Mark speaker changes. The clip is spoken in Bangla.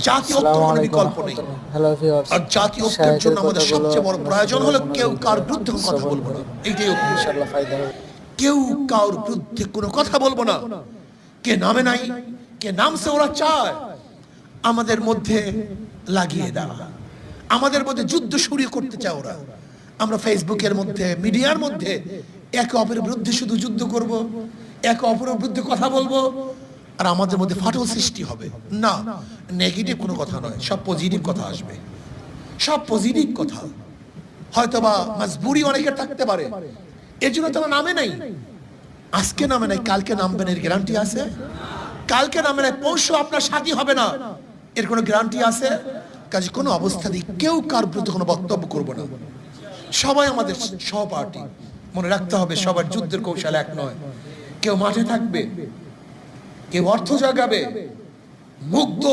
Speaker 1: জাতীয় ঐক্যের কোনো বিকল্প নেই। আর জাতীয় ঐক্যের জন্য আমাদের সবচেয়ে বড় প্রয়োজন হলো কেউ কার বিরুদ্ধে কথা বলবো না। এইটাই কেউ কার বিরুদ্ধে কোনো কথা বলবো না। কে নামে নাই, কে নামছে, ওরা চায় আমাদের মধ্যে লাগিয়ে দেওয়া, আমাদের মধ্যে যুদ্ধ শুরু করতে চায় ওরা। আমরা ফেসবুকের মধ্যে, মিডিয়ার মধ্যে একে অপরের বিরুদ্ধে শুধু যুদ্ধ করব, একে অপরের বিরুদ্ধে কথা বলবো, আর আমাদের মধ্যে ফাটল সৃষ্টি হবে। না, নেগেটিভ কোনো কথা নয়, সব পজিটিভ কথা আসবে, সব পজিটিভ কথা। হয়তোবা মজবুরি অনেকের থাকতে পারে, এর জন্য তারা নামে নাই। আজকে নামে নাই, কালকে নামবেন এর গ্যারান্টি আছে? কালকে নামে নাই, পরশু আপনার সাথী হবে না, এর কোনো গ্যারান্টি আছে? কাজে কোনো অবস্থাতেই কেউ কার বিরুদ্ধে কোনো বক্তব্য করবো না। সবাই আমাদের সহপাঠী। মনে রাখতে হবে, সবার যুদ্ধের কৌশল এক নয়। কেউ মাঠে থাকবে, কেউ অর্থ জাগাবে, মুগ্ধ